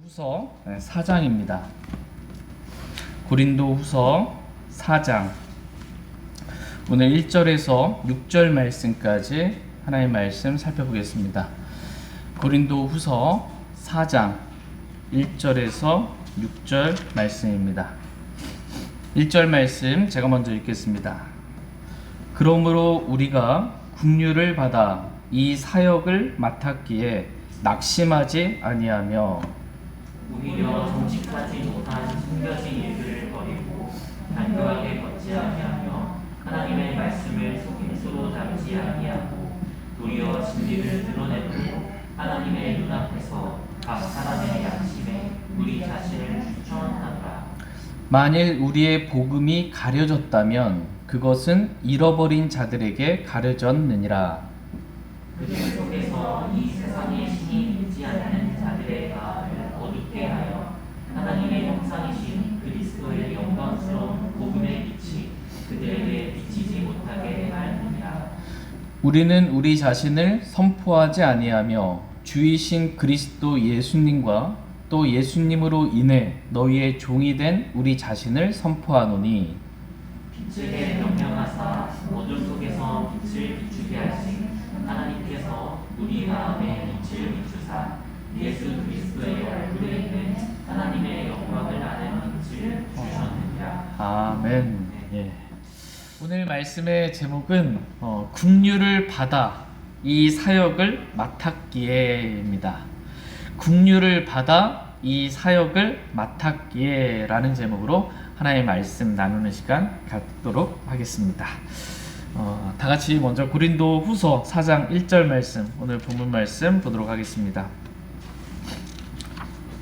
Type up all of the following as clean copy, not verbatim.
후서 4장입니다. 고린도 후서 4장 오늘 1절에서 6절 말씀까지 하나님의 말씀 살펴보겠습니다. 고린도 후서 4장 1절에서 6절 말씀입니다. 1절 말씀 제가 먼저 읽겠습니다. 그러므로 우리가 긍휼을 받아 이 사역을 맡았기에 낙심하지 아니하며 오히려 정직하지 못한 숨겨진 일들을 버리고 단교하게 걷지 아니하며 하나님의 말씀을 속임수로 담지 아니하고 도리어 진리를 드러내고 하나님의 눈앞에서 각 사람의 양심에 우리 자신을 추천하노라. 만일 우리의 복음이 가려졌다면 그것은 잃어버린 자들에게 가려졌느니라. 그들 속에서 이 세상의 신이 믿지 않는 자들의 마음을 어둡게 하여 하나님의 형상이신 그리스도의 영광스러운 복음의 빛이 그들에게 비치지 못하게 하느니라. 우리는 우리 자신을 선포하지 아니하며 주이신 그리스도 예수님과 또 예수님으로 인해 너희의 종이 된 우리 자신을 선포하노니 빛에게 명령하사 어둠 속에서 빛을 비추게 하신 하나님께서 우리 마음에 빛을 비추사 예수 그리스도의 얼굴에 있는 하나님의 영광을 아는 빛을 주셨느니라. 아멘. 예. 오늘 말씀의 제목은 긍휼을 받아 이 사역을 맡았기에입니다. 긍휼을 받아 이 사역을 맡았기에라는 제목으로 하나님의 말씀 나누는 시간 갖도록 하겠습니다. 다 같이 먼저 고린도 후서 4장 1절 말씀, 오늘 본문 말씀 보도록 하겠습니다.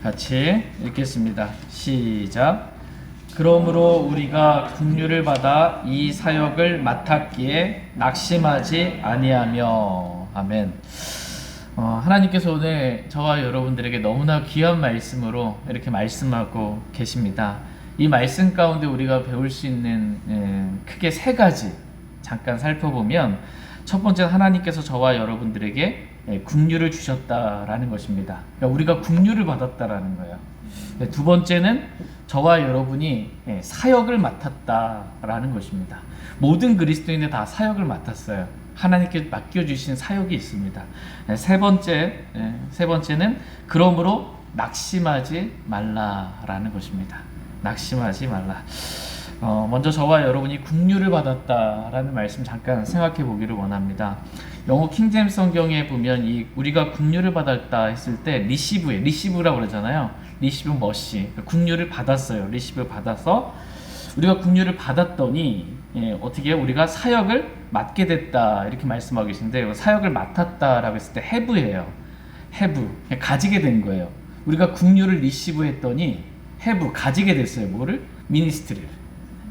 같이 읽겠습니다. 시작. 그러므로 우리가 긍휼을 받아 이 사역을 맡았기에 낙심하지 아니하며. 아멘. 하나님께서 오늘 저와 여러분들에게 너무나 귀한 말씀으로 이렇게 말씀하고 계십니다. 이 말씀 가운데 우리가 배울 수 있는 크게 세 가지 잠깐 살펴보면, 첫 번째는 하나님께서 저와 여러분들에게 긍휼을 주셨다라는 것입니다. 그러니까 우리가 긍휼을 받았다라는 거예요. 두 번째는 저와 여러분이 사역을 맡았다라는 것입니다. 모든 그리스도인들 다 사역을 맡았어요. 하나님께 맡겨주신 사역이 있습니다. 세 번째는 그러므로 낙심하지 말라라는 것입니다. 낙심하지 말라. 먼저 저와 여러분이 긍휼을 받았다라는 말씀 잠깐 생각해 보기를 원합니다. 영어 킹제임스 성경에 보면 이 우리가 긍휼을 받았다 했을 때 리시브라고 그러잖아요. 리시브 머시, 긍휼을 받았어요. 리시브 받아서 우리가 긍휼을 받았더니 어떻게 우리가 사역을 맡게 됐다 이렇게 말씀하고 계신데, 사역을 맡았다라고 했을 때 have예요. have, 가지게 된 거예요. 우리가 긍휼을 리시브 했더니 have, 가지게 됐어요. 뭐를? 미니스트리를.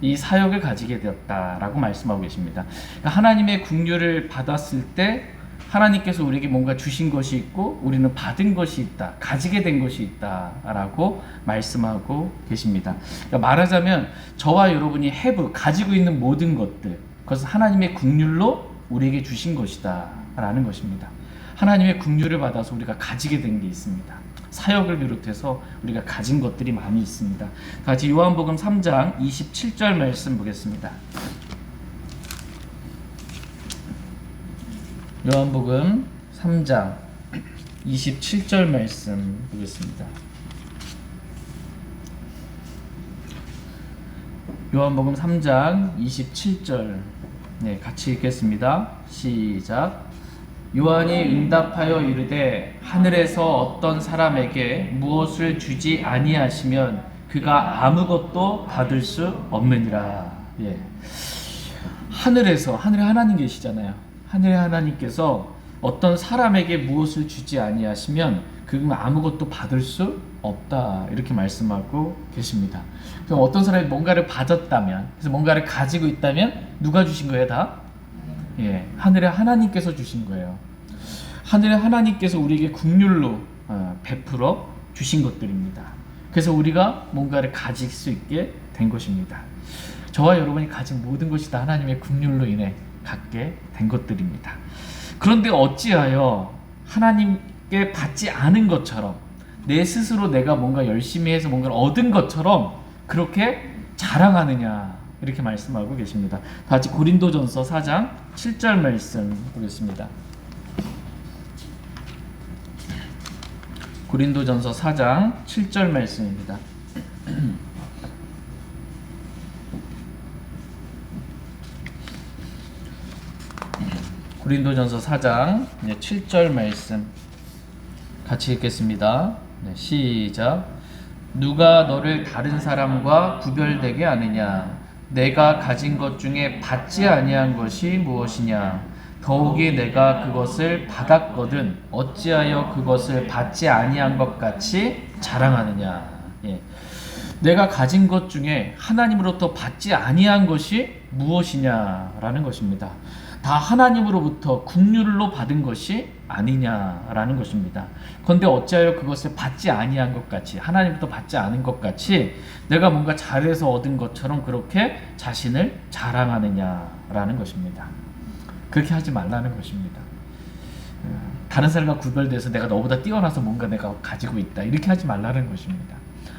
이 사역을 가지게 되었다라고 말씀하고 계십니다. 그러니까 하나님의 긍휼을 받았을 때 하나님께서 우리에게 뭔가 주신 것이 있고 우리는 받은 것이 있다, 가지게 된 것이 있다라고 말씀하고 계십니다. 그러니까 말하자면 저와 여러분이 have, 가지고 있는 모든 것들, 그것은 하나님의 긍휼로 우리에게 주신 것이다라는 것입니다. 하나님의 긍휼을 받아서 우리가 가지게 된 게 있습니다. 사역을 비롯해서 우리가 가진 것들이 많이 있습니다. 같이 요한복음 3장 27절 말씀 보겠습니다. 요한복음 3장 27절 말씀 보겠습니다. 요한복음 3장 27절 같이 읽겠습니다. 시작. 요한이 응답하여 이르되 하늘에서 어떤 사람에게 무엇을 주지 아니하시면 그가 아무것도 받을 수 없느니라. 하늘에 하나님 계시잖아요. 하늘의 하나님께서 어떤 사람에게 무엇을 주지 아니하시면 그는 아무것도 받을 수 없다 이렇게 말씀하고 계십니다. 그럼 어떤 사람이 뭔가를 받았다면, 그래서 뭔가를 가지고 있다면 누가 주신 거예요? 다? 하늘의 하나님께서 주신 거예요. 하늘의 하나님께서 우리에게 긍휼로 베풀어 주신 것들입니다. 그래서 우리가 뭔가를 가질 수 있게 된 것입니다. 저와 여러분이 가진 모든 것이 다 하나님의 긍휼로 인해 갖게 된 것들입니다. 그런데 어찌하여 하나님께 받지 않은 것처럼 내 스스로 내가 뭔가 열심히 해서 뭔가를 얻은 것처럼 그렇게 자랑하느냐 이렇게 말씀하고 계십니다. 다 같이 고린도전서 4장 7절 말씀 보겠습니다. 고린도전서 4장 7절 말씀입니다. 고린도전서 4장 7절 말씀 같이 읽겠습니다. 네, 시작. 누가 너를 다른 사람과 구별되게 하느냐? 내가 가진 것 중에 받지 아니한 것이 무엇이냐? 더욱이 내가 그것을 받았거든 어찌하여 그것을 받지 아니한 것 같이 자랑하느냐? 예. 내가 가진 것 중에 하나님으로부터 받지 아니한 것이 무엇이냐라는 것입니다. 다 하나님으로부터 국률로 받은 것이 아니냐라는 것입니다. 그런데 어찌하여 그것을 받지 아니한 것 같이, 하나님부터 받지 않은 것 같이 내가 뭔가 잘해서 얻은 것처럼 그렇게 자신을 자랑하느냐라는 것입니다. 그렇게 하지 말라는 것입니다. 다른 사람과 구별돼서 내가 너보다 뛰어나서 뭔가 내가 가지고 있다 이렇게 하지 말라는 것입니다.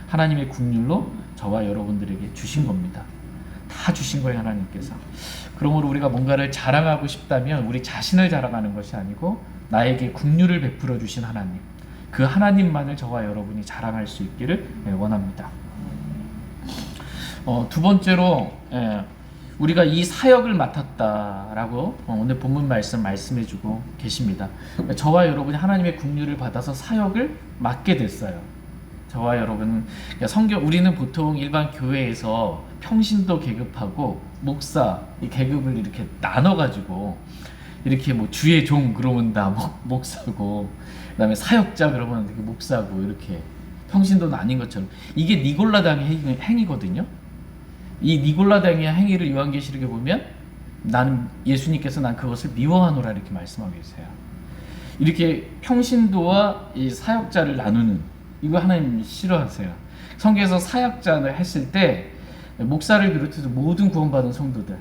하나님의 국률로 저와 여러분들에게 주신 겁니다. 다 주신 거예요, 하나님께서. 그러므로 우리가 뭔가를 자랑하고 싶다면 우리 자신을 자랑하는 것이 아니고 나에게 국률을 베풀어 주신 하나님, 그 하나님만을 저와 여러분이 자랑할 수 있기를 원합니다. 두 번째로 우리가 이 사역을 맡았다라고 오늘 본문 말씀해주고 계십니다. 저와 여러분이 하나님의 국률을 받아서 사역을 맡게 됐어요. 저와 여러분, 우리는 보통 일반 교회에서 평신도 계급하고 목사 이 계급을 이렇게 나눠가지고 이렇게 뭐 주의 종 그러면 다 목사고, 그다음에 사역자 그러면 목사고, 이렇게 평신도는 아닌 것처럼 이게 니골라당의 행위거든요. 이 니골라당의 행위를 요한계시록에 보면 나는 예수님께서 난 그것을 미워하노라 이렇게 말씀하고 계세요. 이렇게 평신도와 이 사역자를 나누는 이거 하나님 싫어하세요. 성경에서 사역자를 했을 때 목사를 비롯해서 모든 구원받은 성도들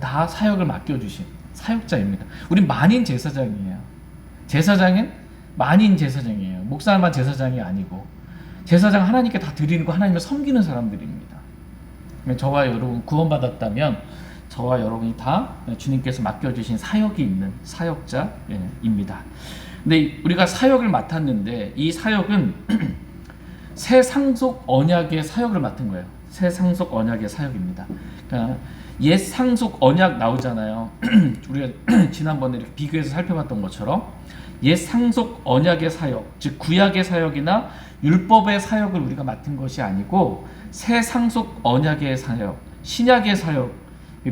다 사역을 맡겨주신 사역자입니다. 우린 만인 제사장이에요. 제사장은 만인 제사장이에요. 목사만 제사장이 아니고 제사장 하나님께 다 드리는 거 하나님을 섬기는 사람들입니다. 저와 여러분 구원받았다면 저와 여러분이 다 주님께서 맡겨주신 사역이 있는 사역자입니다. 근데 우리가 사역을 맡았는데 이 사역은 새 상속 언약의 사역을 맡은 거예요. 새 상속 언약의 사역입니다. 그러니까 옛 상속 언약 나오잖아요. 우리가 지난번에 이렇게 비교해서 살펴봤던 것처럼 옛 상속 언약의 사역, 즉 구약의 사역이나 율법의 사역을 우리가 맡은 것이 아니고 새 상속 언약의 사역, 신약의 사역,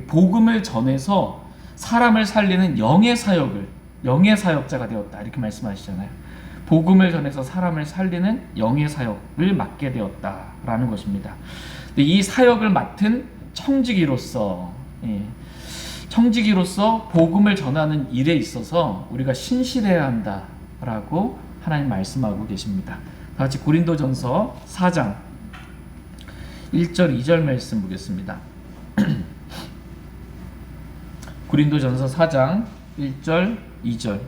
복음을 전해서 사람을 살리는 영의 사역자가 되었다 이렇게 말씀하시잖아요. 복음을 전해서 사람을 살리는 영의 사역을 맡게 되었다라는 것입니다. 근데 이 사역을 맡은 청지기로서 복음을 전하는 일에 있어서 우리가 신실해야 한다라고 하나님 말씀하고 계십니다. 다 같이 고린도전서 4장 1절 2절 말씀 보겠습니다. 고린도전서 4장 1절 2절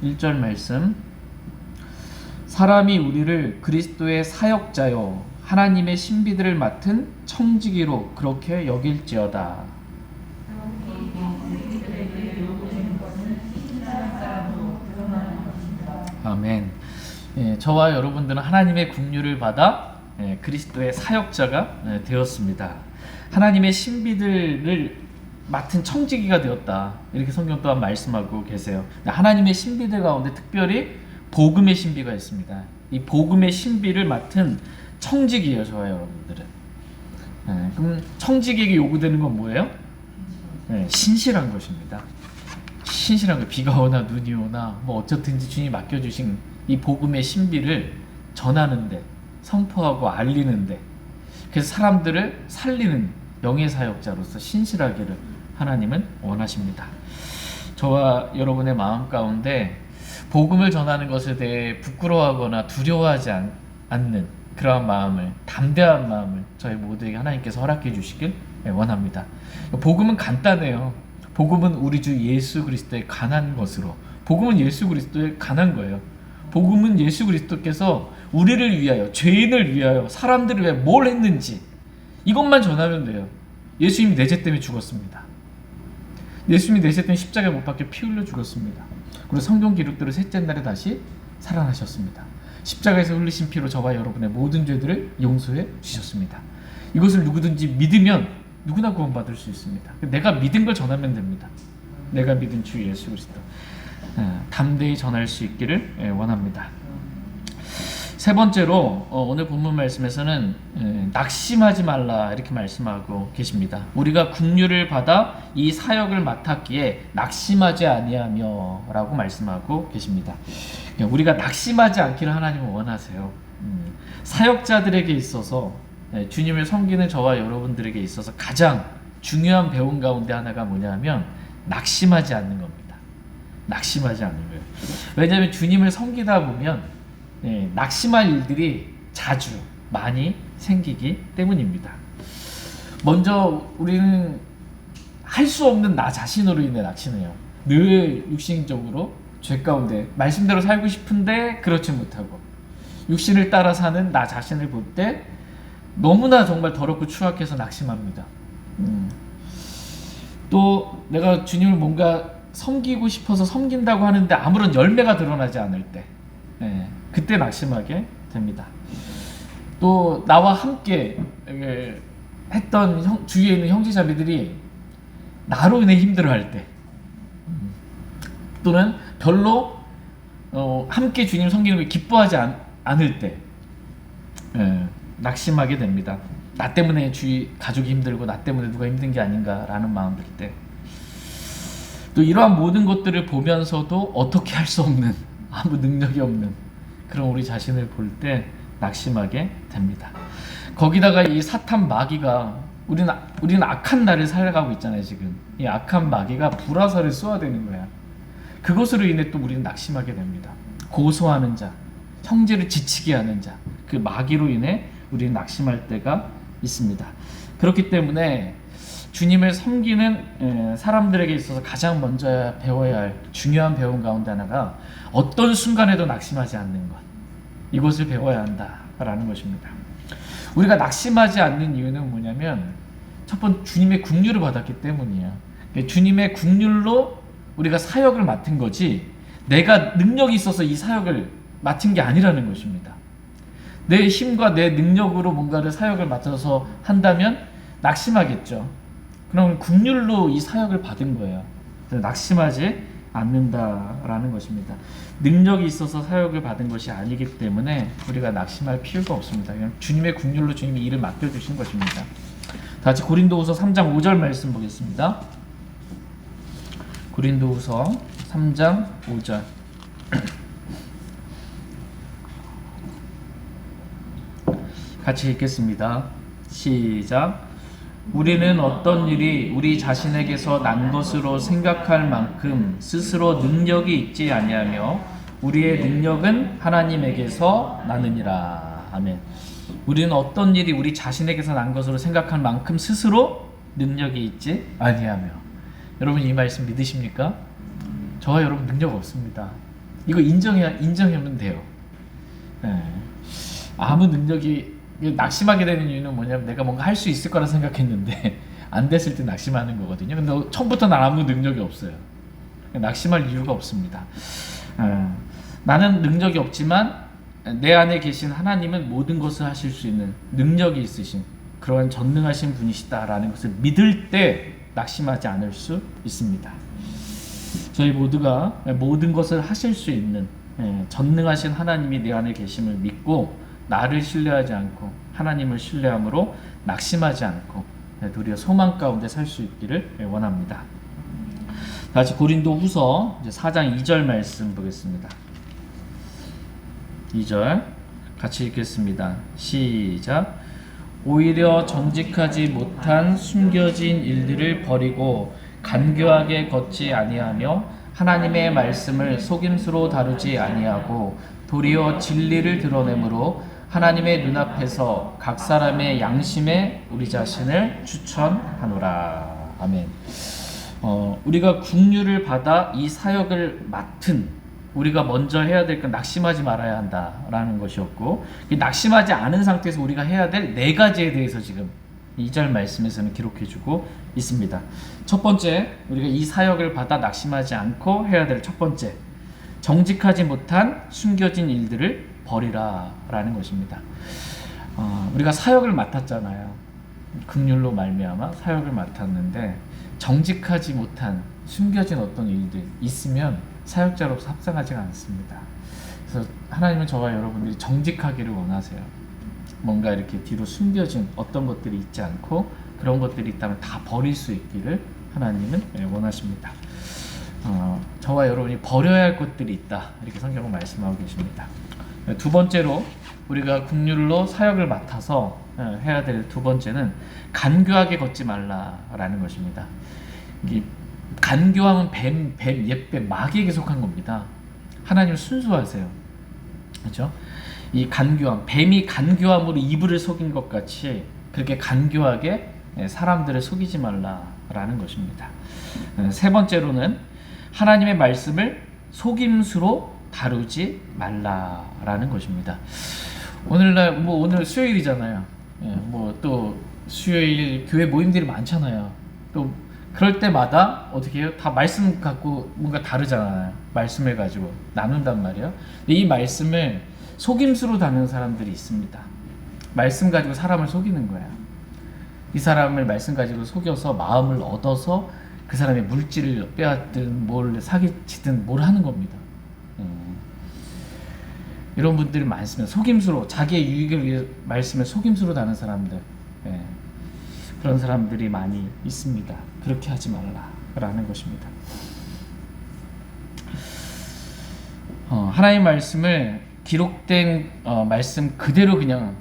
1절 말씀. 사람이 우리를 그리스도의 사역자요 하나님의 신비들을 맡은 청지기로 그렇게 여길지어다. 아멘. 저와 여러분들은 하나님의 국류를 받아 그리스도의 사역자가 되었습니다. 하나님의 신비들을 맡은 청지기가 되었다. 이렇게 성경 또한 말씀하고 계세요. 하나님의 신비들 가운데 특별히 복음의 신비가 있습니다. 이 복음의 신비를 맡은 청지기예요, 저와 여러분들은. 그럼 청지기에게 요구되는 건 뭐예요? 신실한 것입니다. 신실한 거. 비가 오나 눈이 오나 뭐 어쨌든지 주님이 맡겨주신 이 복음의 신비를 전하는데, 선포하고 알리는데, 그래서 사람들을 살리는 영의 사역자로서 신실하기를 하나님은 원하십니다. 저와 여러분의 마음 가운데 복음을 전하는 것에 대해 부끄러워하거나 두려워하지 않는 그러한 마음을, 담대한 마음을 저희 모두에게 하나님께서 허락해 주시길 원합니다. 복음은 간단해요. 복음은 우리 주 예수 그리스도에 관한 것으로, 복음은 예수 그리스도에 관한 거예요. 복음은 예수 그리스도께서 우리를 위하여, 죄인을 위하여, 사람들을 위해 뭘 했는지 이것만 전하면 돼요. 예수님이 내 죄 때문에 죽었습니다. 예수님이 내 죄 때문에 십자가에 못 박혀 피 흘려 죽었습니다. 그리고 성경 기록대로 셋째 날에 다시 살아나셨습니다. 십자가에서 흘리신 피로 저와 여러분의 모든 죄들을 용서해 주셨습니다. 이것을 누구든지 믿으면 누구나 구원받을 수 있습니다. 내가 믿은 걸 전하면 됩니다. 내가 믿은 주 예수 그리스도 담대히 전할 수 있기를 원합니다. 세 번째로 오늘 본문 말씀에서는 낙심하지 말라 이렇게 말씀하고 계십니다. 우리가 긍휼을 받아 이 사역을 맡았기에 낙심하지 아니하며 라고 말씀하고 계십니다. 우리가 낙심하지 않기를 하나님은 원하세요. 사역자들에게 있어서 주님을 섬기는 저와 여러분들에게 있어서 가장 중요한 배움 가운데 하나가 뭐냐면 낙심하지 않는 겁니다. 낙심하지 않는 거예요. 왜냐하면 주님을 섬기다 보면 낙심할 일들이 자주 많이 생기기 때문입니다. 먼저 우리는 할 수 없는 나 자신으로 인해 낙심해요. 늘 육신적으로 죄 가운데 말씀대로 살고 싶은데 그렇지 못하고 육신을 따라 사는 나 자신을 볼 때 너무나 정말 더럽고 추악해서 낙심합니다. 또 내가 주님을 뭔가 섬기고 싶어서 섬긴다고 하는데 아무런 열매가 드러나지 않을 때 그때 낙심하게 됩니다. 또 나와 함께 했던 주위에 있는 형제자매들이 나로 인해 힘들어할 때 또는 별로 함께 주님 섬기는 걸 기뻐하지 않을 때 낙심하게 됩니다. 나 때문에 주위 가족이 힘들고 나 때문에 누가 힘든 게 아닌가라는 마음 들 때 또 이러한 모든 것들을 보면서도 어떻게 할 수 없는 아무 능력이 없는 그런 우리 자신을 볼 때 낙심하게 됩니다. 거기다가 이 사탄 마귀가 우리는 악한 날을 살아가고 있잖아요. 지금 이 악한 마귀가 불화살을 쏘아대는 거야. 그것으로 인해 또 우리는 낙심하게 됩니다. 고소하는 자, 형제를 지치게 하는 자, 그 마귀로 인해 우리는 낙심할 때가 있습니다. 그렇기 때문에 주님을 섬기는 사람들에게 있어서 가장 먼저 배워야 할 중요한 배움 가운데 하나가 어떤 순간에도 낙심하지 않는 것, 이것을 배워야 한다라는 것입니다. 우리가 낙심하지 않는 이유는 뭐냐면 첫 번째 주님의 긍휼을 받았기 때문이에요. 주님의 긍휼로 우리가 사역을 맡은 거지 내가 능력이 있어서 이 사역을 맡은 게 아니라는 것입니다. 내 힘과 내 능력으로 뭔가를 사역을 맡아서 한다면 낙심하겠죠. 그럼 긍휼로 이 사역을 받은 거예요. 낙심하지 않는다라는 것입니다. 능력이 있어서 사역을 받은 것이 아니기 때문에 우리가 낙심할 필요가 없습니다. 그냥 주님의 긍휼로 주님이 일을 맡겨주신 것입니다. 다 같이 고린도후서 3장 5절 말씀 보겠습니다. 고린도후서 3장 5절 같이 읽겠습니다. 시작. 우리는 어떤 일이 우리 자신에게서 난 것으로 생각할 만큼 스스로 능력이 있지 아니하며 우리의 능력은 하나님에게서 나느니라. 아멘. 우리는 어떤 일이 우리 자신에게서 난 것으로 생각할 만큼 스스로 능력이 있지 아니하며. 여러분 이 말씀 믿으십니까? 저와 여러분 능력 없습니다. 이거 인정하면 돼요. 아무 능력이 낙심하게 되는 이유는 뭐냐면 내가 뭔가 할 수 있을 거라 생각했는데 안 됐을 때 낙심하는 거거든요. 근데 처음부터 난 아무 능력이 없어요. 낙심할 이유가 없습니다. 나는 능력이 없지만 내 안에 계신 하나님은 모든 것을 하실 수 있는 능력이 있으신 그러한 전능하신 분이시다라는 것을 믿을 때 낙심하지 않을 수 있습니다. 저희 모두가 모든 것을 하실 수 있는 전능하신 하나님이 내 안에 계심을 믿고 나를 신뢰하지 않고 하나님을 신뢰함으로 낙심하지 않고 도리어 소망 가운데 살 수 있기를 원합니다. 다시 고린도후서 4장 2절 말씀 보겠습니다. 2절 같이 읽겠습니다. 시작. 오히려 정직하지 못한 숨겨진 일들을 버리고 간교하게 걷지 아니하며 하나님의 말씀을 속임수로 다루지 아니하고 도리어 진리를 드러내므로 하나님의 눈앞에서 각 사람의 양심에 우리 자신을 추천하노라. 아멘. 우리가 긍휼을 받아 이 사역을 맡은 우리가 먼저 해야 될 건 낙심하지 말아야 한다라는 것이었고, 낙심하지 않은 상태에서 우리가 해야 될 네 가지에 대해서 지금 2절 말씀에서는 기록해주고 있습니다. 첫 번째, 우리가 이 사역을 받아 낙심하지 않고 해야 될 첫 번째, 정직하지 못한 숨겨진 일들을 버리라 라는 것입니다. 우리가 사역을 맡았잖아요. 긍휼로 말미암아 사역을 맡았는데 정직하지 못한 숨겨진 어떤 일들 있으면 사역자로서 합당하지가 않습니다. 그래서 하나님은 저와 여러분들이 정직하기를 원하세요. 뭔가 이렇게 뒤로 숨겨진 어떤 것들이 있지 않고 그런 것들이 있다면 다 버릴 수 있기를 하나님은 원하십니다. 저와 여러분이 버려야 할 것들이 있다, 이렇게 성경은 말씀하고 계십니다. 두 번째로 우리가 국률로 사역을 맡아서 해야 될 두 번째는 간교하게 걷지 말라라는 것입니다. 이 간교함은 옛뱀, 마귀에게 속한 겁니다. 하나님 순수하세요. 그렇죠? 이 간교함, 뱀이 간교함으로 이불을 속인 것 같이 그렇게 간교하게 사람들을 속이지 말라라는 것입니다. 세 번째로는 하나님의 말씀을 속임수로 다루지 말라라는 것입니다. 오늘날 오늘 수요일이잖아요. 또 수요일 교회 모임들이 많잖아요. 또 그럴 때마다 어떻게 해요? 다 말씀 갖고 뭔가 다르잖아요. 말씀을 가지고 나눈단 말이에요. 근데 이 말씀을 속임수로 다루는 사람들이 있습니다. 말씀 가지고 사람을 속이는 거야. 이 사람을 말씀 가지고 속여서 마음을 얻어서 그 사람의 물질을 빼앗든 뭘 사기치든 뭘 하는 겁니다. 이런 분들이 많습니다. 속임수로, 자기의 유익을 위해 말씀을 속임수로 다는 사람들, 그런 사람들이 많이 있습니다. 그렇게 하지 말라라는 것입니다. 하나님 말씀을 기록된 말씀 그대로 그냥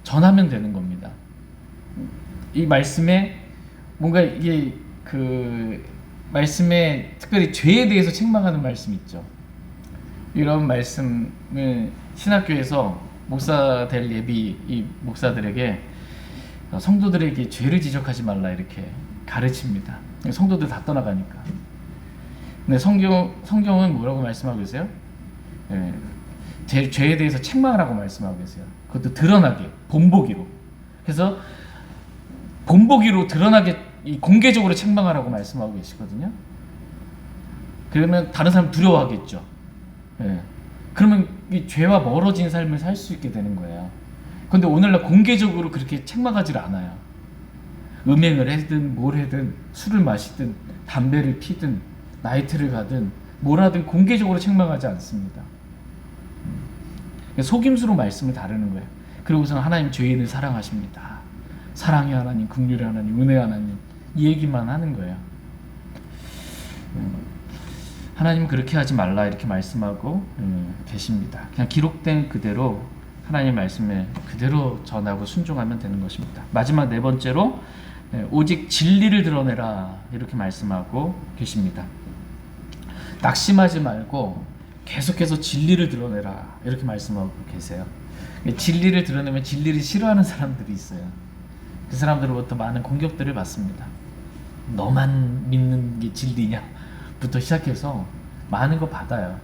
전하면 되는 겁니다. 이 말씀에 뭔가 이게 그 말씀에 특별히 죄에 대해서 책망하는 말씀 있죠. 이런 말씀을 신학교에서 목사 될 예비 이 목사들에게 성도들에게 죄를 지적하지 말라 이렇게 가르칩니다. 성도들 다 떠나가니까. 근데 성경은 뭐라고 말씀하고 계세요? 죄에 대해서 책망하라고 말씀하고 계세요. 그것도 드러나게, 본보기로. 그래서 본보기로 드러나게 공개적으로 책망하라고 말씀하고 계시거든요. 그러면 다른 사람 두려워하겠죠. 그러면 이 죄와 멀어진 삶을 살 수 있게 되는 거예요. 그런데 오늘날 공개적으로 그렇게 책망하지를 않아요. 음행을 하든 뭘 하든 술을 마시든 담배를 피든 나이트를 가든 뭘 하든 공개적으로 책망하지 않습니다. 속임수로 말씀을 다루는 거예요. 그리고서 하나님 죄인을 사랑하십니다. 사랑의 하나님, 긍휼의 하나님, 은혜의 하나님, 이 얘기만 하는 거예요. 하나님은 그렇게 하지 말라 이렇게 말씀하고 계십니다. 그냥 기록된 그대로 하나님 말씀을 그대로 전하고 순종하면 되는 것입니다. 마지막 네 번째로 오직 진리를 드러내라 이렇게 말씀하고 계십니다. 낙심하지 말고 계속해서 진리를 드러내라 이렇게 말씀하고 계세요. 진리를 드러내면 진리를 싫어하는 사람들이 있어요. 그 사람들로부터 많은 공격들을 받습니다. 너만 믿는 게 진리냐? 부터 시작해서 많은 거 받아요.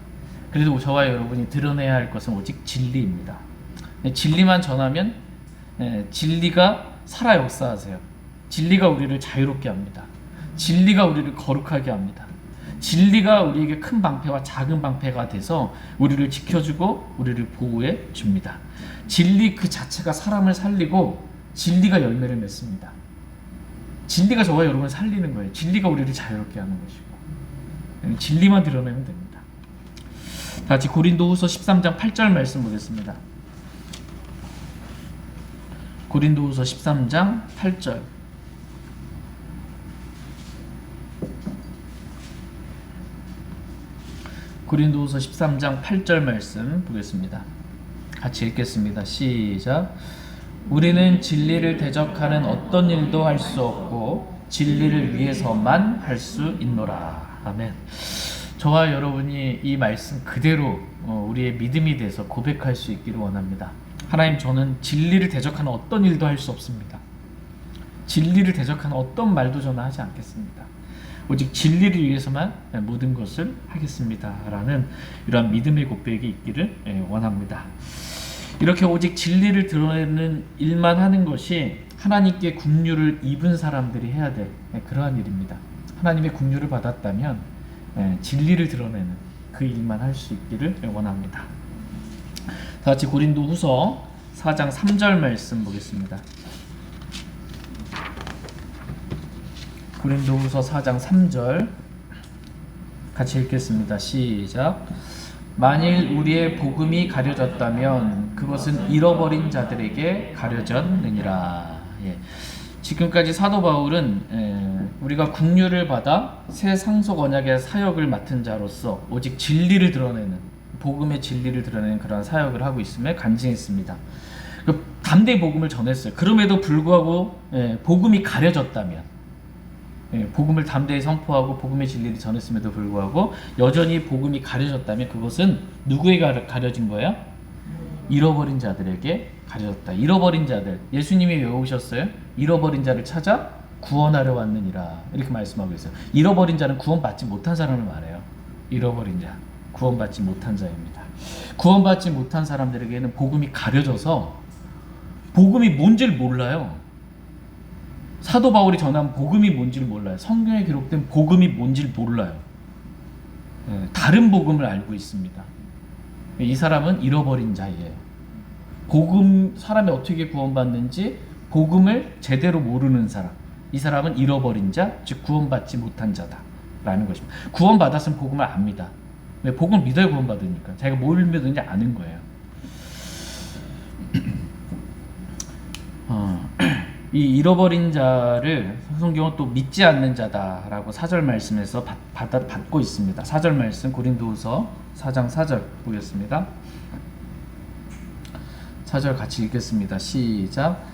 그래도 저와 여러분이 드러내야 할 것은 오직 진리입니다. 진리만 전하면 진리가 살아 역사하세요. 진리가 우리를 자유롭게 합니다. 진리가 우리를 거룩하게 합니다. 진리가 우리에게 큰 방패와 작은 방패가 돼서 우리를 지켜주고 우리를 보호해 줍니다. 진리 그 자체가 사람을 살리고 진리가 열매를 맺습니다. 진리가 저와 여러분을 살리는 거예요. 진리가 우리를 자유롭게 하는 것이고 진리만 드러내면 됩니다. 같이 고린도후서 13장 8절 말씀 보겠습니다. 고린도후서 13장 8절. 고린도후서 13장 8절 말씀 보겠습니다. 같이 읽겠습니다. 시작. 우리는 진리를 대적하는 어떤 일도 할 수 없고 진리를 위해서만 할 수 있노라. 아멘. 저와 여러분이 이 말씀 그대로 우리의 믿음이 돼서 고백할 수 있기를 원합니다. 하나님, 저는 진리를 대적하는 어떤 일도 할 수 없습니다. 진리를 대적하는 어떤 말도 저는 하지 않겠습니다. 오직 진리를 위해서만 모든 것을 하겠습니다라는 이러한 믿음의 고백이 있기를 원합니다. 이렇게 오직 진리를 드러내는 일만 하는 것이 하나님께 긍휼을 입은 사람들이 해야 될 그러한 일입니다. 하나님의 긍휼을 받았다면 진리를 드러내는 그 일만 할 수 있기를 원합니다. 다 같이 고린도후서 4장 3절 말씀 보겠습니다. 고린도후서 4장 3절 같이 읽겠습니다. 시작. 만일 우리의 복음이 가려졌다면 그것은 잃어버린 자들에게 가려졌느니라. 예. 지금까지 사도 바울은 우리가 긍휼을 받아 새 상속 언약의 사역을 맡은 자로서 오직 진리를 드러내는, 복음의 진리를 드러내는 그런 사역을 하고 있음에 간증했습니다. 담대히 복음을 전했어요. 그럼에도 불구하고 복음이 가려졌다면, 복음을 담대히 선포하고 복음의 진리를 전했음에도 불구하고 여전히 복음이 가려졌다면 그것은 누구에게 가려진 거예요? 잃어버린 자들에게 가려졌다. 잃어버린 자들, 예수님이 왜 오셨어요? 잃어버린 자를 찾아 구원하려 왔느니라, 이렇게 말씀하고 있어요. 잃어버린 자는 구원받지 못한 사람을 말해요. 잃어버린 자, 구원받지 못한 자입니다. 구원받지 못한 사람들에게는 복음이 가려져서 복음이 뭔지를 몰라요. 사도 바울이 전한 복음이 뭔지를 몰라요. 성경에 기록된 복음이 뭔지를 몰라요. 다른 복음을 알고 있습니다. 이 사람은 잃어버린 자예요. 복음, 사람이 어떻게 구원받는지 복음을 제대로 모르는 사람, 이 사람은 잃어버린 자, 즉 구원받지 못한 자다라는 것입니다. 구원받았으면 복음을 압니다. 왜? 복음을 믿어야 구원받으니까. 자기가 뭘 믿는지 아는 거예요. 이 잃어버린 자를 성경은 또 믿지 않는 자다라고 4절 말씀에서 받고 있습니다. 4절 말씀 고린도후서 4장 4절 보겠습니다. 4절 같이 읽겠습니다. 시작.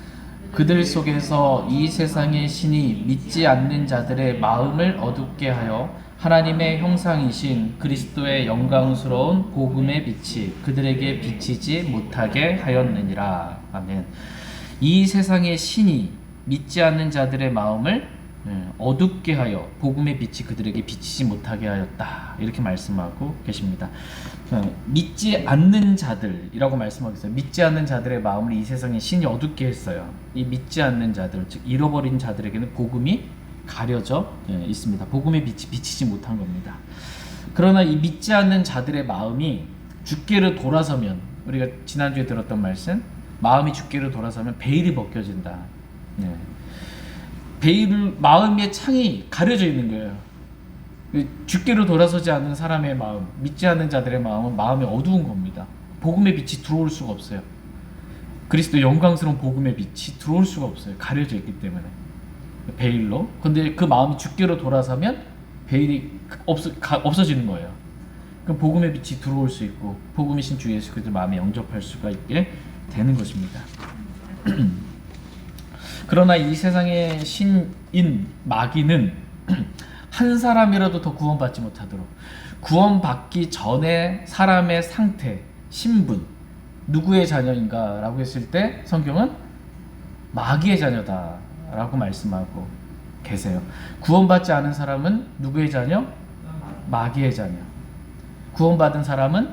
그들 속에서 이 세상의 신이 믿지 않는 자들의 마음을 어둡게 하여 하나님의 형상이신 그리스도의 영광스러운 복음의 빛이 그들에게 비치지 못하게 하였느니라. 아멘. 이 세상의 신이 믿지 않는 자들의 마음을 어둡게 하여 복음의 빛이 그들에게 비치지 못하게 하였다, 이렇게 말씀하고 계십니다. 믿지 않는 자들이라고 말씀하고 있어요. 믿지 않는 자들의 마음을 이 세상의 신이 어둡게 했어요. 이 믿지 않는 자들, 즉 잃어버린 자들에게는 복음이 가려져 있습니다. 복음의 빛이 비치지 못한 겁니다. 그러나 이 믿지 않는 자들의 마음이 주께로 돌아서면, 우리가 지난주에 들었던 말씀, 마음이 주께로 돌아서면 베일이 벗겨진다. 베일, 마음의 창이 가려져 있는 거예요. 주께로 돌아서지 않는 사람의 마음, 믿지 않는 자들의 마음은 마음이 어두운 겁니다. 복음의 빛이 들어올 수가 없어요. 그리스도 영광스러운 복음의 빛이 들어올 수가 없어요. 가려져 있기 때문에. 베일로. 근데 그 마음이 주께로 돌아서면 베일이 없어지는 거예요. 그럼 복음의 빛이 들어올 수 있고 복음이신 주 예수 그리스도 마음에 영접할 수가 있게 되는 것입니다. 그러나 이 세상의 신인 마귀는 한 사람이라도 더 구원받지 못하도록, 구원받기 전에 사람의 상태, 신분, 누구의 자녀인가 라고 했을 때 성경은 마귀의 자녀다 라고 말씀하고 계세요. 구원받지 않은 사람은 누구의 자녀? 마귀의 자녀. 구원받은 사람은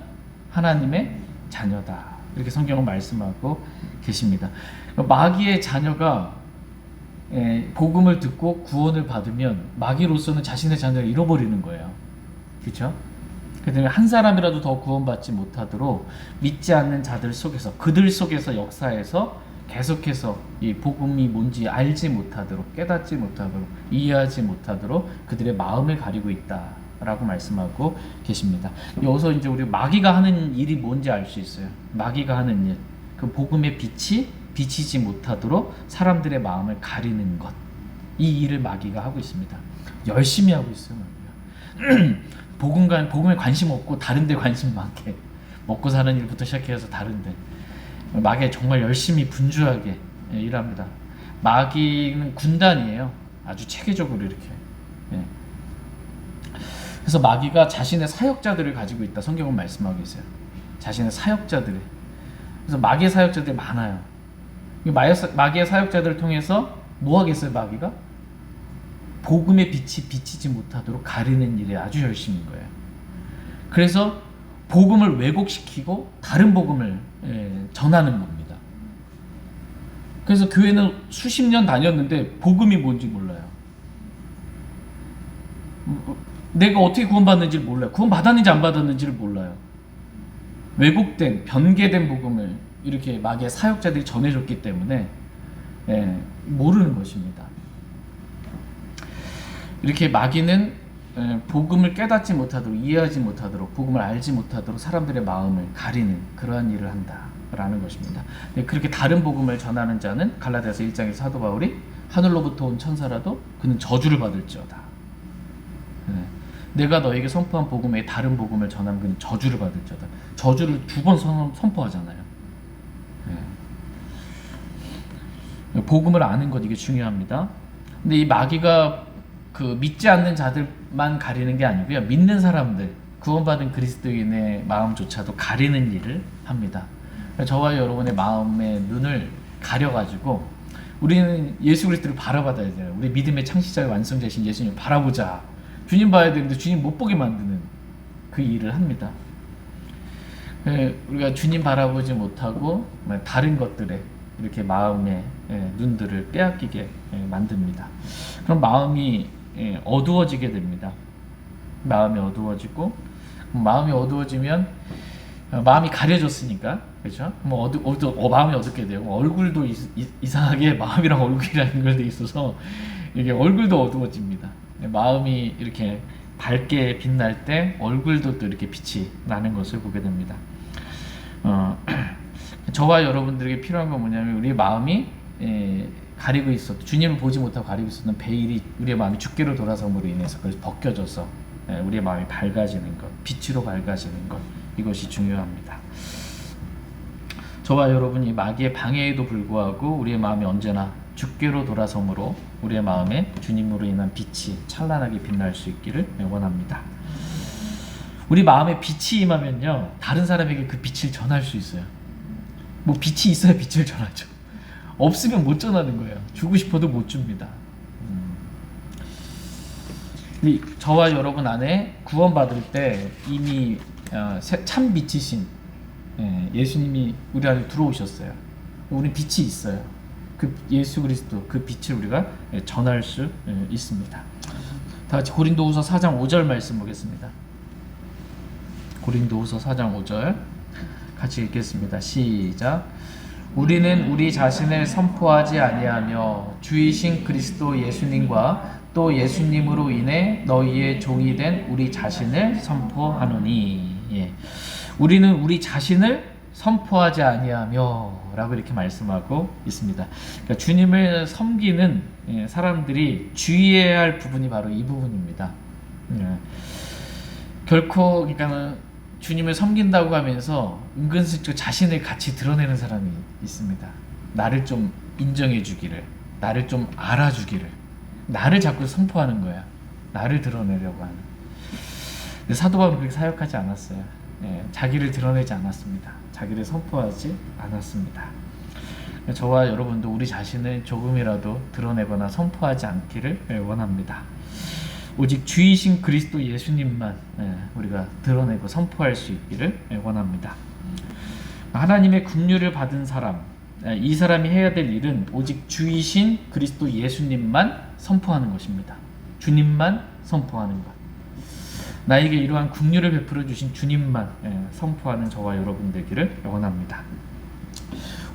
하나님의 자녀다, 이렇게 성경은 말씀하고 계십니다. 마귀의 자녀가 복음을 듣고 구원을 받으면 마귀로서는 자신의 자녀를 잃어버리는 거예요. 그렇죠? 그래서 한 사람이라도 더 구원받지 못하도록 믿지 않는 자들 속에서, 그들 속에서 역사에서 계속해서 이 복음이 뭔지 알지 못하도록, 깨닫지 못하도록, 이해하지 못하도록 그들의 마음을 가리고 있다라고 말씀하고 계십니다. 여기서 이제 우리 마귀가 하는 일이 뭔지 알 수 있어요. 마귀가 하는 일, 그 복음의 빛이 비치지 못하도록 사람들의 마음을 가리는 것, 이 일을 마귀가 하고 있습니다. 열심히 하고 있어요. 복음에 관심 없고 다른 데 관심 많게, 먹고 사는 일부터 시작해서 다른 데 마귀가 정말 열심히 분주하게 일합니다. 마귀는 군단이에요. 아주 체계적으로 이렇게. 그래서 마귀가 자신의 사역자들을 가지고 있다, 성경은 말씀하고 있어요. 자신의 사역자들을. 그래서 마귀의 사역자들이 많아요. 마귀의 사역자들을 통해서 뭐 하겠어요, 마귀가? 복음의 빛이 비치지 못하도록 가리는 일에 아주 열심인 거예요. 그래서 복음을 왜곡시키고 다른 복음을 전하는 겁니다. 그래서 교회는 수십 년 다녔는데 복음이 뭔지 몰라요. 내가 어떻게 구원받는지를 몰라요. 구원받았는지 안 받았는지를 몰라요. 왜곡된, 변개된 복음을 이렇게 마귀의 사역자들이 전해줬기 때문에 모르는 것입니다. 이렇게 마귀는 복음을 깨닫지 못하도록, 이해하지 못하도록, 복음을 알지 못하도록 사람들의 마음을 가리는 그러한 일을 한다라는 것입니다. 그렇게 다른 복음을 전하는 자는 갈라디아서 1장에서 사도 바울이 하늘로부터 온 천사라도 그는 저주를 받을지어다. 내가 너에게 선포한 복음 외에 다른 복음을 전하면 그는 저주를 받을지어다. 저주를 2번 선포하잖아요. 복음을 아는 것, 이게 중요합니다. 근데 이 마귀가 그 믿지 않는 자들만 가리는 게 아니고요, 믿는 사람들, 구원받은 그리스도인의 마음조차도 가리는 일을 합니다. 저와 여러분의 마음의 눈을 가려가지고 우리는 예수 그리스도를 바라봐야 돼요. 우리 믿음의 창시자와 완성자이신 예수님을 바라보자. 주님 봐야 되는데 주님 못 보게 만드는 그 일을 합니다. 우리가 주님 바라보지 못하고 다른 것들에 이렇게 마음의 눈들을 빼앗기게 만듭니다. 그럼 마음이 어두워지게 됩니다. 마음이 어두워지고, 마음이 어두워지면 마음이 가려졌으니까, 그렇죠? 마음이 어둡게 되고, 얼굴도 이상하게 마음이랑 얼굴이랑 연결돼 있어서 이게 얼굴도 어두워집니다. 마음이 이렇게 밝게 빛날 때 얼굴도 또 이렇게 빛이 나는 것을 보게 됩니다. 저와 여러분들에게 필요한 건 뭐냐면, 우리의 마음이 가리고 있었던, 주님을 보지 못하고 가리고 있었던 베일이 우리의 마음이 주께로 돌아섬으로 인해서 그래서 벗겨져서 우리의 마음이 밝아지는 것, 빛으로 밝아지는 것, 이것이 중요합니다. 저와 여러분이 마귀의 방해에도 불구하고 우리의 마음이 언제나 주께로 돌아섬으로 우리의 마음에 주님으로 인한 빛이 찬란하게 빛날 수 있기를 원합니다. 우리 마음에 빛이 임하면요, 다른 사람에게 그 빛을 전할 수 있어요. 뭐 빛이 있어야 빛을 전하죠. 없으면 못 전하는 거예요. 주고 싶어도 못 줍니다. 저와 여러분 안에 구원받을 때 이미 참 빛이신 예수님이 우리 안에 들어오셨어요. 우리 빛이 있어요. 그 예수 그리스도, 그 빛을 우리가 전할 수 있습니다. 다 같이 고린도후서 4장 5절 말씀 보겠습니다. 고린도후서 4장 5절 같이 읽겠습니다. 시작. 우리는 우리 자신을 선포하지 아니하며 주이신 그리스도 예수님과 또 예수님으로 인해 너희의 종이 된 우리 자신을 선포하노니. 우리는 우리 자신을 선포하지 아니하며 라고 이렇게 말씀하고 있습니다. 그러니까 주님을 섬기는 사람들이 주의해야 할 부분이 바로 이 부분입니다. 결코 그러니까 주님을 섬긴다고 하면서 은근슬쩍 자신을 같이 드러내는 사람이 있습니다. 나를 좀 인정해 주기를, 나를 좀 알아주기를, 나를 자꾸 선포하는 거야. 나를 드러내려고 하는. 근데 사도 바울은 그렇게 사역하지 않았어요. 자기를 드러내지 않았습니다. 자기를 선포하지 않았습니다. 저와 여러분도 우리 자신을 조금이라도 드러내거나 선포하지 않기를 원합니다. 오직 주이신 그리스도 예수님만 우리가 드러내고 선포할 수 있기를 원합니다. 하나님의 긍휼을 받은 사람, 이 사람이 해야 될 일은 오직 주이신 그리스도 예수님만 선포하는 것입니다. 주님만 선포하는 것. 나에게 이러한 긍휼을 베풀어 주신 주님만 선포하는 저와 여러분 되기를 원합니다.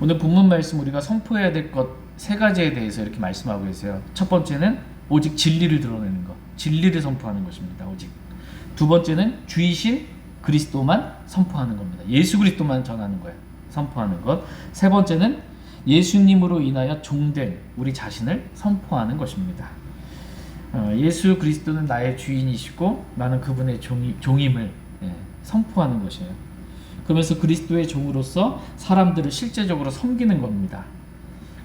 오늘 본문 말씀 우리가 선포해야 될 것 3가지에 대해서 이렇게 말씀하고 계세요. 첫 번째는 오직 진리를 드러내는 것, 진리를 선포하는 것입니다. 오직. 두 번째는 주이신 그리스도만 선포하는 겁니다. 예수 그리스도만 전하는 거예요. 선포하는 것. 세 번째는 예수님으로 인하여 종된 우리 자신을 선포하는 것입니다. 예수 그리스도는 나의 주인이시고 나는 그분의 종임을 선포하는 것이에요. 그러면서 그리스도의 종으로서 사람들을 실제적으로 섬기는 겁니다.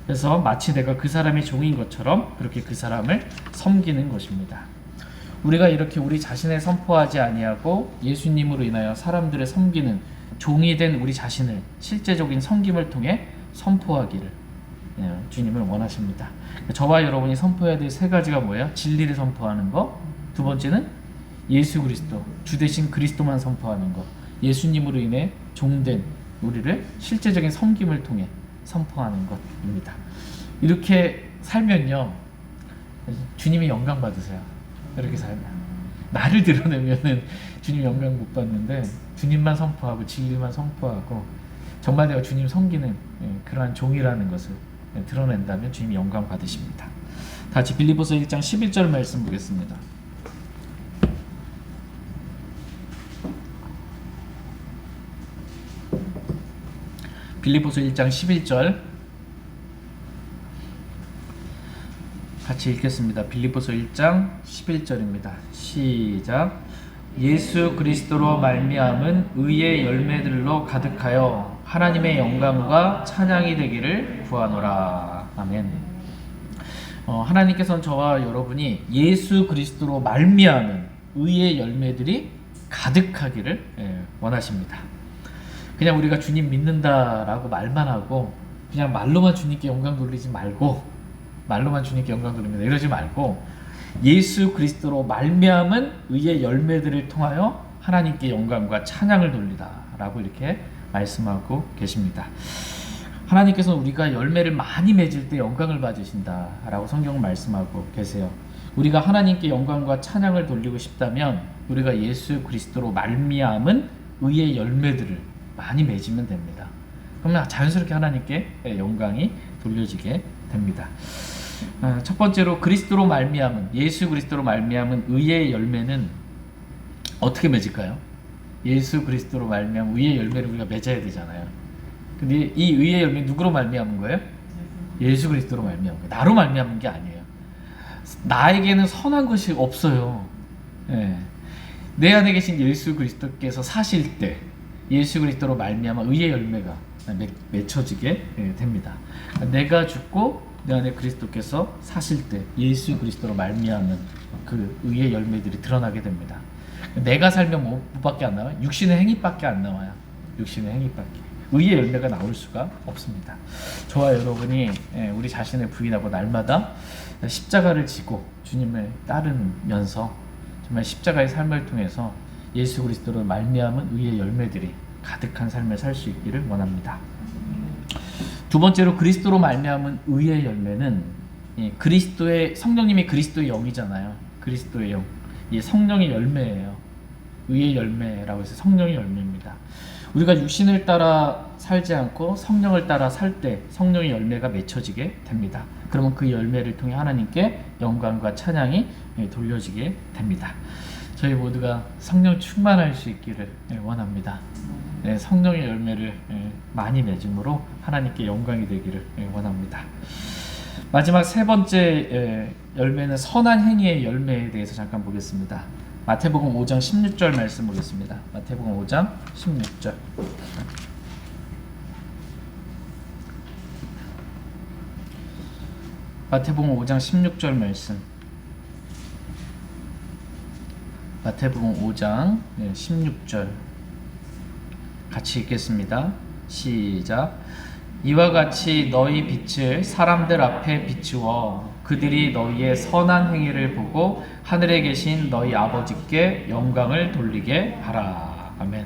그래서 마치 내가 그 사람의 종인 것처럼 그렇게 그 사람을 섬기는 것입니다. 우리가 이렇게 우리 자신을 선포하지 아니하고 예수님으로 인하여 사람들을 섬기는 종이 된 우리 자신을 실제적인 섬김을 통해 선포하기를 주님을 원하십니다. 저와 여러분이 선포해야 될 세 가지가 뭐예요? 진리를 선포하는 거. 두 번째는 예수 그리스도, 주 대신 그리스도만 선포하는 거. 예수님으로 인해 종된 우리를 실제적인 섬김을 통해 선포하는 것입니다. 이렇게 살면요, 주님이 영광 받으세요. 이렇게 살면. 나를 드러내면은 주님 영광 못 받는데, 주님만 선포하고 진리만 선포하고 정말 내가 주님 섬기는 그러한 종이라는 것을 드러낸다면 주님이 영광 받으십니다. 같이 빌립보서 1장 11절 말씀 보겠습니다. 빌립보서 1장 11절 같이 읽겠습니다. 빌립보서 1장 11절입니다. 시작. 예수 그리스도로 말미암은 의의 열매들로 가득하여 하나님의 영광과 찬양이 되기를 구하노라. 아멘. 하나님께서는 저와 여러분이 예수 그리스도로 말미암은 의의 열매들이 가득하기를 원하십니다. 그냥 우리가 주님 믿는다라고 말만 하고 그냥 말로만 주님께 영광 돌리지 말고, 말로만 주님께 영광 돌립니다 이러지 말고, 예수 그리스도로 말미암은 의의 열매들을 통하여 하나님께 영광과 찬양을 돌리다라고 이렇게 말씀하고 계십니다. 하나님께서는 우리가 열매를 많이 맺을 때 영광을 받으신다라고 성경은 말씀하고 계세요. 우리가 하나님께 영광과 찬양을 돌리고 싶다면 우리가 예수 그리스도로 말미암은 의의 열매들을 많이 맺으면 됩니다. 그러면 자연스럽게 하나님께 영광이 돌려지게 됩니다. 첫 번째로 그리스도로 말미암은, 예수 그리스도로 말미암은 의의 열매는 어떻게 맺을까요? 예수 그리스도로 말미암은 의의 열매를 우리가 맺어야 되잖아요. 근데 이 의의 열매 누구로 말미암은 거예요? 예수 그리스도로 말미암은 거예요. 나로 말미암은 게 아니에요. 나에게는 선한 것이 없어요. 내 안에 계신 예수 그리스도께서 사실 때 예수 그리스도로 말미암아 의의 열매가 맺혀지게 됩니다. 내가 죽고 내 안에 그리스도께서 사실 때 예수 그리스도로 말미암은 그 의의 열매들이 드러나게 됩니다. 내가 살면 뭐밖에 안 나와요? 육신의 행위밖에 안 나와요. 육신의 행위밖에. 의의 열매가 나올 수가 없습니다. 저와 여러분이 우리 자신을 부인하고 날마다 십자가를 지고 주님을 따르면서 정말 십자가의 삶을 통해서 예수 그리스도로 말미암은 의의 열매들이 가득한 삶을 살 수 있기를 원합니다. 두 번째로 그리스도로 말미암은 의의 열매는 그리스도의, 성령님이 그리스도의 영이잖아요. 그리스도의 영, 이 성령의 열매예요. 의의 열매라고 해서 성령의 열매입니다. 우리가 육신을 따라 살지 않고 성령을 따라 살 때 성령의 열매가 맺혀지게 됩니다. 그러면 그 열매를 통해 하나님께 영광과 찬양이 돌려지게 됩니다. 저희 모두가 성령 충만할 수 있기를 원합니다. 성령의 열매를 많이 맺음으로 하나님께 영광이 되기를 원합니다. 마지막 세 번째 열매는 선한 행위의 열매에 대해서 잠깐 보겠습니다. 마태복음 5장 16절 말씀 보겠습니다. 마태복음 5장 16절. 마태복음 5장 16절 말씀. 마태복음 5장 16절 같이 읽겠습니다. 시작. 이와 같이 너희 빛을 사람들 앞에 비추어 그들이 너희의 선한 행위를 보고 하늘에 계신 너희 아버지께 영광을 돌리게 하라. 아멘.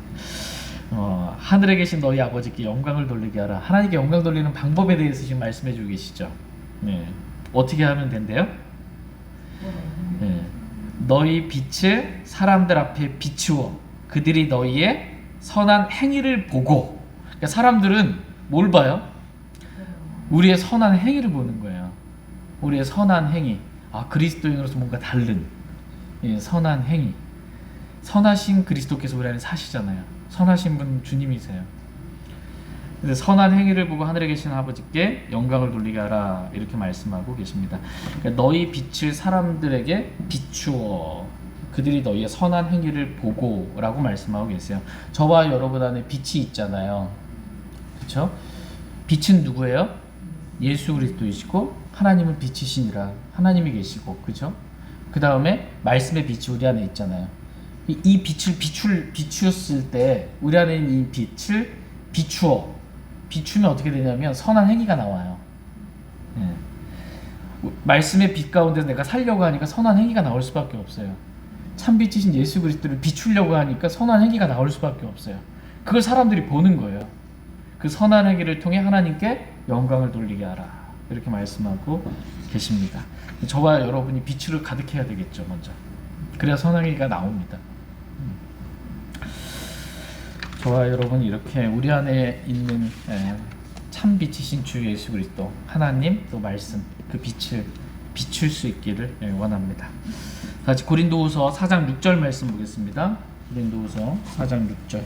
하늘에 계신 너희 아버지께 영광을 돌리게 하라. 하나님께 영광 돌리는 방법에 대해서 지금 말씀해 주고 계시죠. 어떻게 하면 된대요? 너희 빛을 사람들 앞에 비추어 그들이 너희의 선한 행위를 보고. 그러니까 사람들은 뭘 봐요? 우리의 선한 행위를 보는 거예요. 우리의 선한 행위. 그리스도인으로서 뭔가 다른 선한 행위. 선하신 그리스도께서 우리 안에 사시잖아요. 선하신 분 주님이세요. 그래서 선한 행위를 보고 하늘에 계신 아버지께 영광을 돌리게 하라 이렇게 말씀하고 계십니다. 그러니까 너희 빛을 사람들에게 비추어 그들이 너희의 선한 행위를 보고 라고 말씀하고 계세요. 저와 여러분 안에 빛이 있잖아요. 그렇죠? 빛은 누구예요? 예수 그리스도이시고 하나님은 빛이시니라. 하나님이 계시고, 그렇죠? 그 다음에 말씀의 빛이 우리 안에 있잖아요. 이 빛을 비추었을 때 우리 안에 있는 이 빛을 비추면 어떻게 되냐면 선한 행위가 나와요. 말씀의 빛 가운데서 내가 살려고 하니까 선한 행위가 나올 수밖에 없어요. 참빛이신 예수 그리스도를 비추려고 하니까 선한 행위가 나올 수밖에 없어요. 그걸 사람들이 보는 거예요. 그 선한 행위를 통해 하나님께 영광을 돌리게 하라, 이렇게 말씀하고 계십니다. 저와 여러분이 빛으로 가득해야 되겠죠. 먼저 그래야 선한 행위가 나옵니다. 저와 여러분이 이렇게 우리 안에 있는 참 빛이신 주 예수 그리스도, 하나님, 또 말씀, 그 빛을 비출 수 있기를 원합니다. 같이 고린도후서 4장 6절 말씀 보겠습니다. 고린도후서 4장 6절.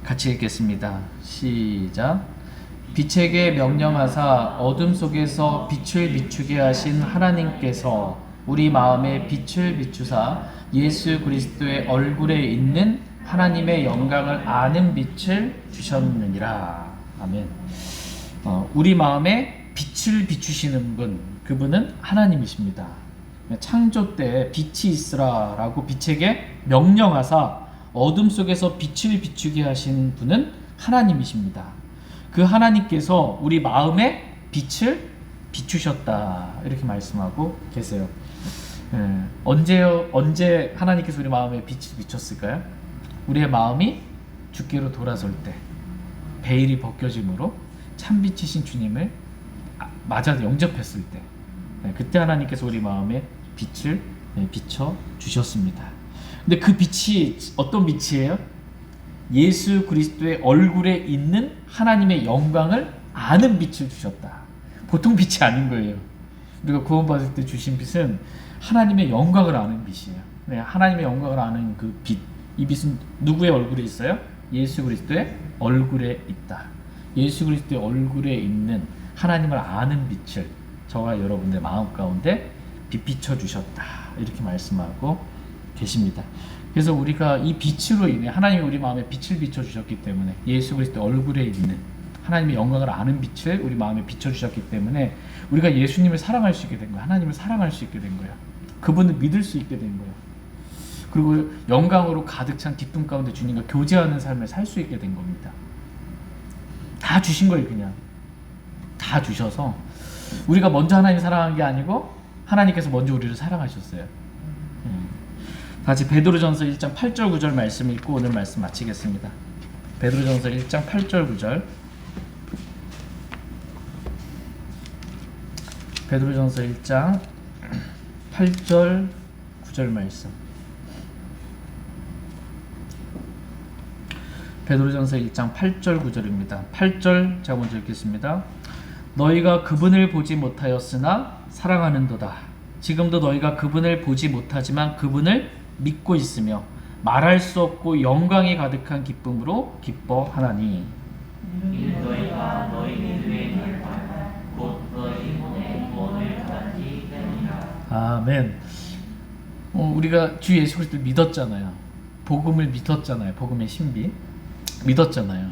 같이 읽겠습니다. 시작. 빛에게 명령하사 어둠 속에서 빛을 비추게 하신 하나님께서 우리 마음에 빛을 비추사 예수 그리스도의 얼굴에 있는 하나님의 영광을 아는 빛을 주셨느니라. 아멘. 우리 마음에 빛을 비추시는 분, 그분은 하나님이십니다. 창조 때 빛이 있으라 라고 빛에게 명령하사 어둠 속에서 빛을 비추게 하신 분은 하나님이십니다. 그 하나님께서 우리 마음에 빛을 비추셨다, 이렇게 말씀하고 계세요. 언제 하나님께서 우리 마음에 빛을 비췄을까요? 우리의 마음이 주께로 돌아설 때, 베일이 벗겨짐으로 참빛이신 주님을 맞아 영접했을 때, 그때 하나님께서 우리 마음에 빛을 비춰 주셨습니다. 근데 그 빛이 어떤 빛이에요? 예수 그리스도의 얼굴에 있는 하나님의 영광을 아는 빛을 주셨다. 보통 빛이 아닌 거예요. 우리가 구원받을 때 주신 빛은 하나님의 영광을 아는 빛이에요. 하나님의 영광을 아는 그 빛, 이 빛은 누구의 얼굴에 있어요? 예수 그리스도의 얼굴에 있다. 예수 그리스도의 얼굴에 있는 하나님을 아는 빛을 저와 여러분의 마음 가운데 빛비춰 주셨다, 이렇게 말씀하고 계십니다. 그래서 우리가 이 빛으로 인해 하나님이 우리 마음에 빛을 비춰 주셨기 때문에, 예수 그리스도의 얼굴에 있는 하나님의 영광을 아는 빛을 우리 마음에 비춰 주셨기 때문에 우리가 예수님을 사랑할 수 있게 된 거예요. 하나님을 사랑할 수 있게 된 거예요. 그분을 믿을 수 있게 된 거예요. 그리고 영광으로 가득 찬 기쁨 가운데 주님과 교제하는 삶을 살 수 있게 된 겁니다. 다 주신 거예요. 그냥 다 주셔서 우리가 먼저 하나님 사랑한 게 아니고 하나님께서 먼저 우리를 사랑하셨어요. 다시 베드로전서 1장 8절 9절 말씀 읽고 오늘 말씀 마치겠습니다. 베드로전서 1장 8절 9절. 베드로전서 1장 8절 9절 말씀. 베드로전서 1장 8절 9절입니다. 8절 제가 먼저 읽겠습니다. 너희가 그분을 보지 못하였으나 사랑하는도다. 지금도 너희가 그분을 보지 못하지만 그분을 믿고 있으며 말할 수 없고 영광이 가득한 기쁨으로 기뻐하나니. 너희가 너희 믿음의 결과 곧 너희 혼의 구원을 받았기 때문이라. 아멘. 우리가 주 예수 그리스도를 믿었잖아요. 복음을 믿었잖아요. 복음의 신비 믿었잖아요.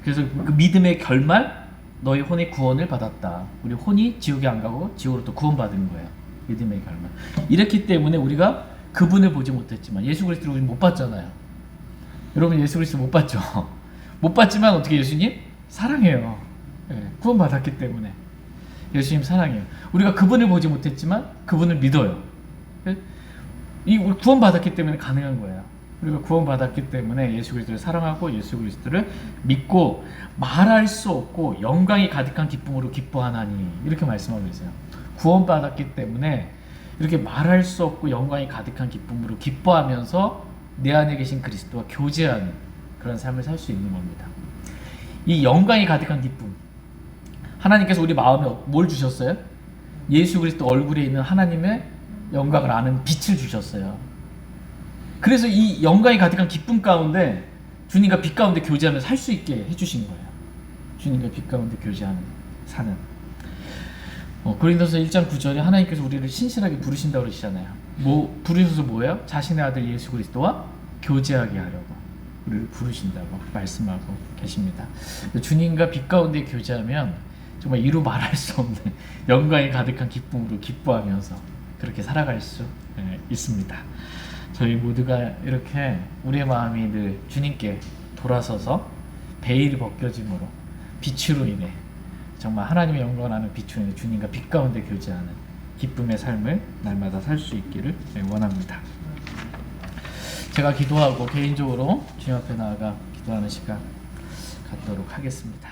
그래서 그 믿음의 결말, 너희 혼의 구원을 받았다. 우리 혼이 지옥에 안 가고 지옥으로 또 구원받은 거예요. 믿음의 결말. 이렇기 때문에 우리가 그분을 보지 못했지만, 예수 그리스도를 우리 못 봤잖아요. 여러분 예수 그리스도 못 봤죠? 못 봤지만 어떻게 예수님 사랑해요. 구원 받았기 때문에 예수님 사랑해요. 우리가 그분을 보지 못했지만 그분을 믿어요. 이 구원 받았기 때문에 가능한 거예요. 우리가 구원 받았기 때문에 예수 그리스도를 사랑하고 예수 그리스도를 믿고 말할 수 없고 영광이 가득한 기쁨으로 기뻐하나니, 이렇게 말씀하고 계세요. 구원 받았기 때문에 이렇게 말할 수 없고 영광이 가득한 기쁨으로 기뻐하면서 내 안에 계신 그리스도와 교제하는 그런 삶을 살 수 있는 겁니다. 이 영광이 가득한 기쁨, 하나님께서 우리 마음에 뭘 주셨어요? 예수 그리스도 얼굴에 있는 하나님의 영광을 아는 빛을 주셨어요. 그래서 이 영광이 가득한 기쁨 가운데 주님과 빛 가운데 교제하며 살 수 있게 해주신 거예요. 주님과 빛 가운데 교제하는, 사는. 고린도서 1장 9절에 하나님께서 우리를 신실하게 부르신다고 그러시잖아요. 부르셔서 뭐예요? 자신의 아들 예수 그리스도와 교제하게 하려고 우리를 부르신다고 말씀하고 계십니다. 주님과 빛 가운데 교제하면 정말 이루 말할 수 없는 영광이 가득한 기쁨으로 기뻐하면서 그렇게 살아갈 수 있습니다. 저희 모두가 이렇게 우리의 마음이 늘 주님께 돌아서서 베일이 벗겨짐으로 빛으로 인해 정말 하나님의 영광하는 빛으로 인해 주님과 빛 가운데 교제하는 기쁨의 삶을 날마다 살 수 있기를 원합니다. 제가 기도하고 개인적으로 주님 앞에 나아가 기도하는 시간 갖도록 하겠습니다.